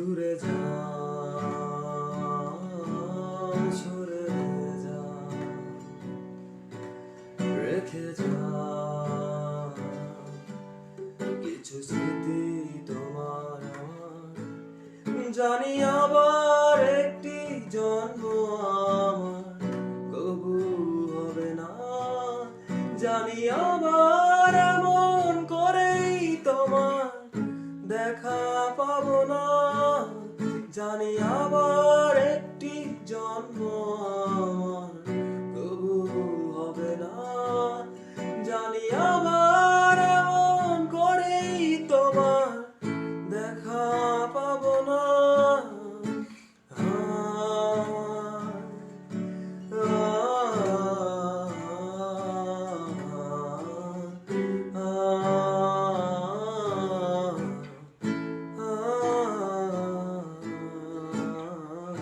দূরে যা, সরে যা, রেখে যা কিছু স্মৃতি তোমার আমার। জানি আবার একটি জন্ম আমার কবু হবে না, জানি আবার এমন করেই তোমার দেখা পাবো না, জানি আবার একটি জন্ম আমার